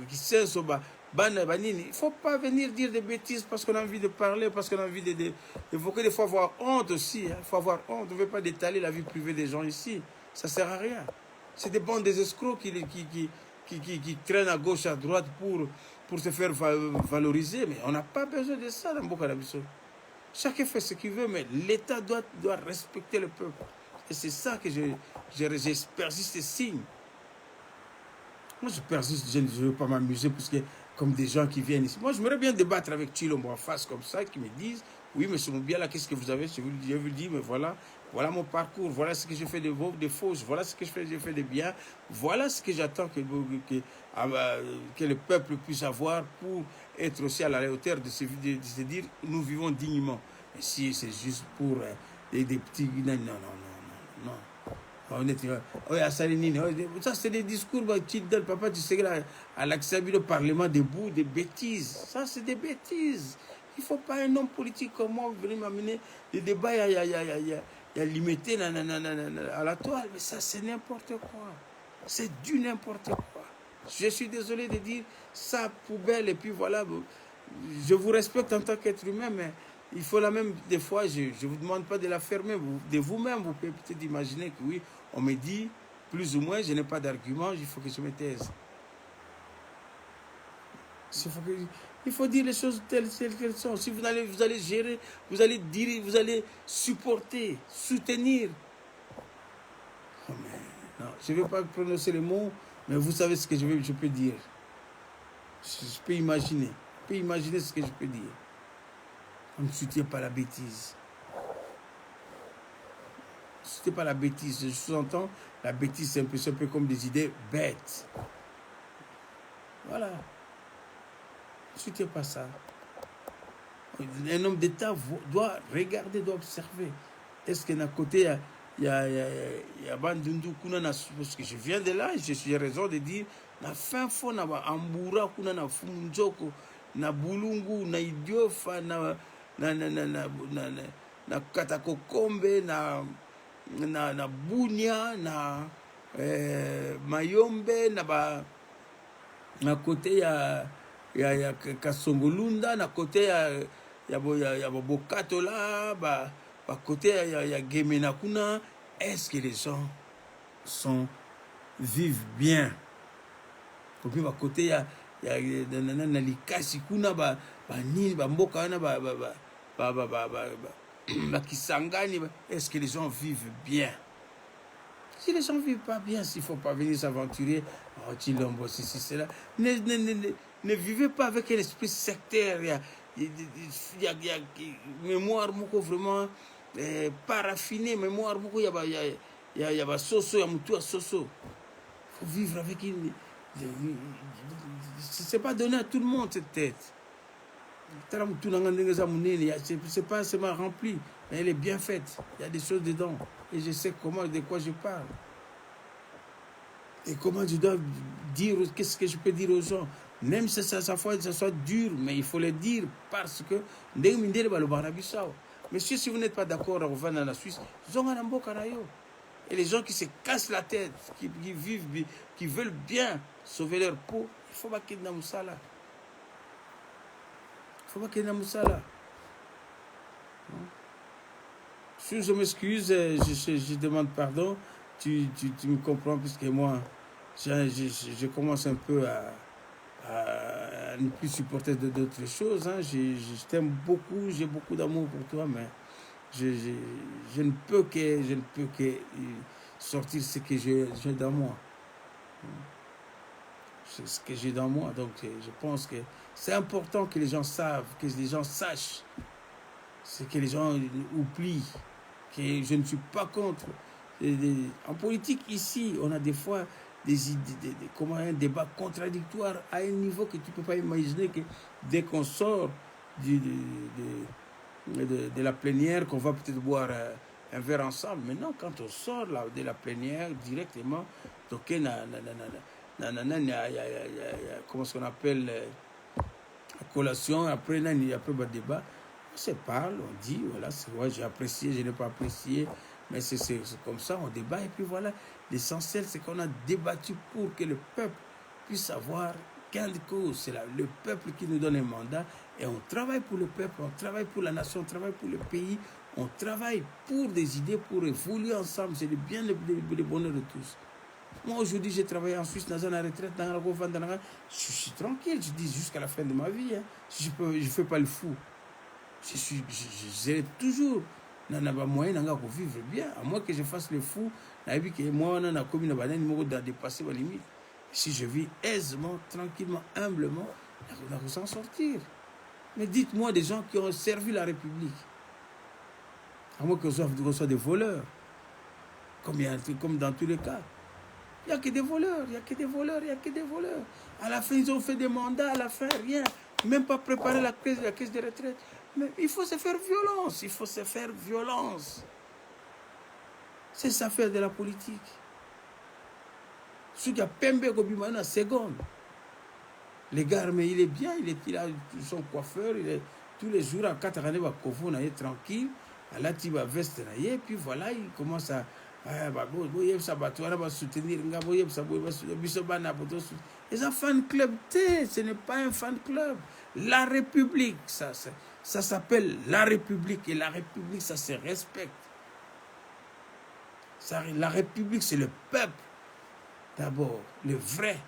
Kisenso, Bana Banini. Il ne faut pas venir dire des bêtises parce qu'on a envie de parler, parce qu'on a envie d'évoquer. Il faut avoir honte aussi. Il faut avoir honte. On ne veut pas détaler la vie privée des gens ici. Ça ne sert à rien. C'est des bandes des escrocs qui traînent à gauche, à droite pour se faire valoriser. Mais on n'a pas besoin de ça dans Bokarabiso. Chacun fait ce qu'il veut, mais l'État doit respecter le peuple. Et c'est ça que je persiste et signe. Moi, je persiste, je ne veux pas m'amuser parce que comme des gens qui viennent ici. Moi, j'aimerais bien débattre avec Chilombo en face comme ça, qui me disent, oui, monsieur Moubiala, qu'est-ce que vous avez? Je vous dis, mais voilà, voilà mon parcours, voilà ce que je fais de fausses, voilà ce que je fais de bien, voilà ce que j'attends que le peuple puisse avoir pour être aussi à la hauteur de se dire, nous vivons dignement. Et si c'est juste pour des petits... Non, non, non, non, non. Honnêtement, ça c'est des discours, papa, tu sais, à l'accès au Parlement debout, des bêtises. Ça c'est des bêtises. Il ne faut pas un homme politique comme moi venir m'amener des débats limité à la toile. Mais ça c'est n'importe quoi. C'est du n'importe quoi. Je suis désolé de dire ça, poubelle, et puis voilà. Je vous respecte en tant qu'être humain, mais il faut la même, des fois, je ne vous demande pas de la fermer. De vous-même, vous pouvez peut-être imaginer que oui, on me dit, plus ou moins, je n'ai pas d'argument, il faut que je me taise. Il faut dire les choses telles qu'elles sont. Si vous allez gérer, vous allez dire, vous allez supporter, soutenir. Oh, mais non, je ne vais pas prononcer les mots, mais vous savez ce que je peux dire. Je peux imaginer. Je peux imaginer ce que je peux dire. On ne soutient pas la bêtise. Ce n'est pas la bêtise. Je sous-entends, la bêtise, c'est un peu comme des idées bêtes. Voilà. Ne soutient pas ça. Un homme d'État doit regarder, doit observer. Est-ce qu'à côté, il y a Bandundu Kunana, parce que je viens de là, j'ai raison de dire, na fin fond, na Ambura Kunana Fumunjoko, na Bulungu, na Idiofa, na Katakokombe, na Bunia, na Mayombe, na côté ya Kasongolunda, na côté ya Bokato là, côté ya Gemenakuna. Est-ce que les gens vivent bien? Au plus côté ya Likasi kuna nini mboka wana Kisangani. Est-ce que les gens vivent bien? Si les gens ne vivent pas bien, s'il ne faut pas venir s'aventurer, oh, Chilombo, si c'est là, ne vivez pas avec un esprit sectaire. Il y a mémoire vraiment pas raffinée, mémoire beaucoup, il y a soso, il y a moutou à soso. Il faut vivre avec une... C'est pas donné à tout le monde cette tête. C'est pas seulement rempli, mais elle est bien faite. Il y a des choses dedans. Et je sais de quoi je parle. Et comment je dois dire, qu'est-ce que je peux dire aux gens. Même si ça soit dur, mais il faut le dire parce que... Monsieur, si vous n'êtes pas d'accord, on va dans la Suisse. Et les gens qui se cassent la tête, qui vivent, qui veulent bien sauver leur peau, il faut pas qu'il y ait de ça là. Il faut pas qu'il y ait de ça là. Si je m'excuse, je demande pardon. Tu me comprends puisque moi, je commence un peu à ne plus supporter d'autres choses. Hein. Je t'aime beaucoup, j'ai beaucoup d'amour pour toi, mais je ne peux que sortir ce que j'ai dans moi. C'est ce que j'ai dans moi. Donc, je pense que c'est important que les gens savent, que les gens sachent. C'est que les gens oublient que je ne suis pas contre. En politique, ici, on a des fois un débat contradictoire à un niveau que tu ne peux pas imaginer que dès qu'on sort de la plénière, qu'on va peut-être boire un verre ensemble. Mais non, quand on sort de la plénière directement, donc comment est-ce qu'on appelle la collation, après il y a peu de débat, on se parle, on dit, voilà, c'est vrai, j'ai apprécié, je n'ai pas apprécié, mais c'est comme ça, on débat, et puis voilà, l'essentiel, c'est qu'on a débattu pour que le peuple puisse avoir gain de cause. C'est le peuple qui nous donne un mandat, et on travaille pour le peuple, on travaille pour la nation, on travaille pour le pays, on travaille pour des idées, pour évoluer ensemble, c'est le bien, le bonheur de tous. Moi, aujourd'hui, j'ai travaillé en Suisse, dans la retraite, je suis tranquille, je dis jusqu'à la fin de ma vie. Hein. Je ne fais pas le fou. J'ai toujours moyen de vivre bien. À moins que je fasse le fou, que moi, on a commis dans dépasser ma limite. Si je vis aisément, tranquillement, humblement, on va s'en sortir. Mais dites-moi des gens qui ont servi la République. À moins qu'on soit des voleurs. Comme dans tous les cas. Il n'y a que des voleurs, il n'y a que des voleurs, il n'y a que des voleurs. À la fin, ils ont fait des mandats, à la fin, rien. Même pas préparer la caisse de retraite. Mais il faut se faire violence, il faut se faire violence. C'est ça faire de la politique. Celui qui a Pembe Gobima une seconde. Les gars, mais il est bien, il a son coiffeur, tous les jours à 4 années, il est tranquille. Là, il va veste, et puis voilà, il commence à soutenir. Les un fan club, ce n'est pas un fan club. La République, ça s'appelle la République, et la République, ça se respecte. La République, c'est le peuple, d'abord, le vrai,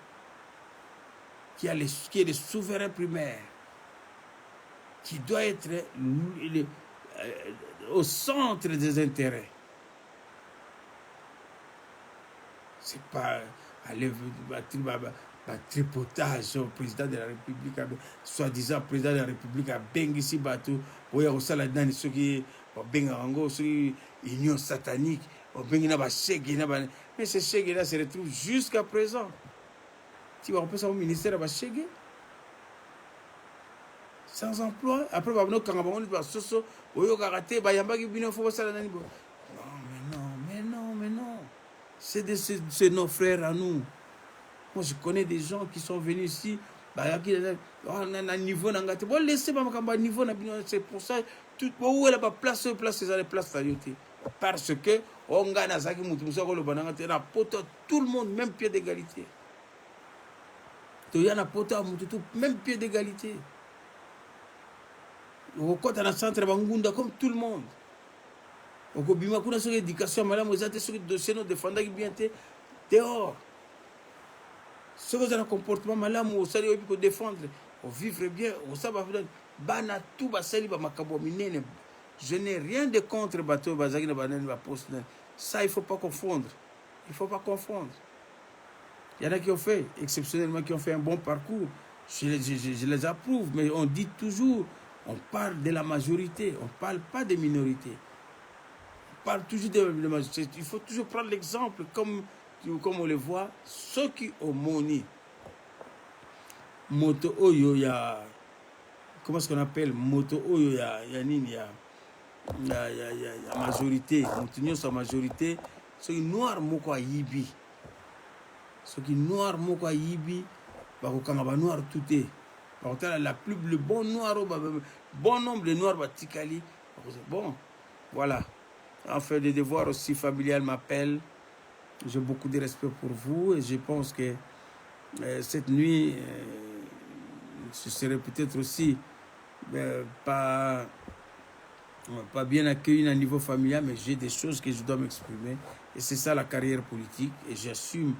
qui est le souverain primaire, qui doit être au centre des intérêts. C'est pas aller tripotage au président de la République, soi-disant président de la République, à Bengisi Batou, où il y a aussi là-dedans ceux qui ont union satanique, mais ces chèques-là se retrouvent jusqu'à présent. Tu vas repasser au ministère de chèques sans emploi. Après, on va non. C'est nos frères à nous. Moi, je connais des gens qui sont venus ici. On a un niveau. C'est pour ça. Où est la place parce que on gagne tout le monde, même pied d'égalité. Il y a même pied d'égalité. Au côté d'un centre Bangunda, comme tout le monde. On a une éducation, madame, vous êtes sur le dossier, nous défendons bien dehors. Ce que vous avez un comportement, madame, vous savez défendre, vous vivre bien, vous savez, je n'ai rien de contre bateau, ça, il ne faut pas confondre. Il ne faut pas confondre. Il y en a qui ont fait, exceptionnellement, qui ont fait un bon parcours. Je les approuve, mais on dit toujours, on parle de la majorité, on ne parle pas des minorités. On parle toujours de la majorité. Il faut toujours prendre l'exemple, comme on le voit, ceux qui ont moni. Moto Oyo, il y a. Comment est-ce qu'on appelle Moto Oyo, il y a majorité. Continuons sa majorité. Ceux qui noirs, moko yibi. Ceux qui noirs, moko yibi. Bakokanga noir tout est. Le bon noir, bon nombre de noirs, batikali. Bon, voilà. Enfin, des devoirs aussi familiales m'appellent. J'ai beaucoup de respect pour vous et je pense que cette nuit, je serai peut-être aussi pas bien accueilli à un niveau familial, mais j'ai des choses que je dois m'exprimer. Et c'est ça la carrière politique. Et j'assume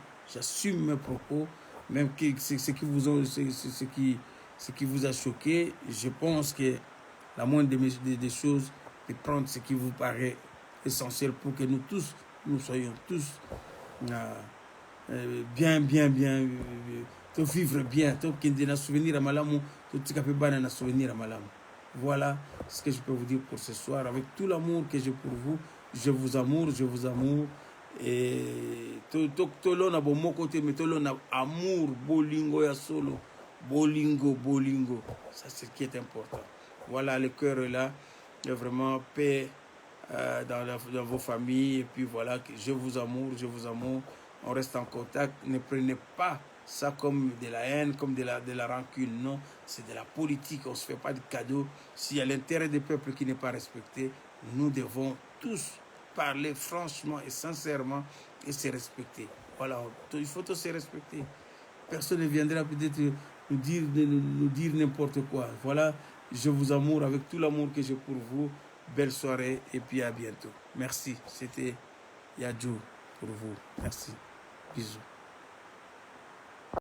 mes propos, même ce qui vous a choqué. Je pense que la moindre des choses, de prendre ce qui vous paraît essentiel pour que nous soyons tous bien, vivre bien, souvenir à Malamou, souvenir à Malamou. Voilà ce que je peux vous dire pour ce soir. Avec tout l'amour que j'ai pour vous, je vous amour. Et tout l'on a bon mon côté, mais tout l'on a amour, bolingo ya solo, bolingo. Ça c'est ce qui est important. Voilà, le cœur est là. Il y a vraiment paix dans vos familles. Et puis voilà, je vous amour. On reste en contact. Ne prenez pas ça comme de la haine, comme de la rancune. Non, c'est de la politique. On ne se fait pas de cadeaux. S'il y a l'intérêt du peuple qui n'est pas respecté, nous devons tous parler franchement et sincèrement et se respecter. Voilà, il faut tous se respecter. Personne ne viendra peut-être nous dire n'importe quoi. Voilà, je vous amour avec tout l'amour que j'ai pour vous. Belle soirée et puis à bientôt. Merci. C'était Yadjo pour vous. Merci. Bisous.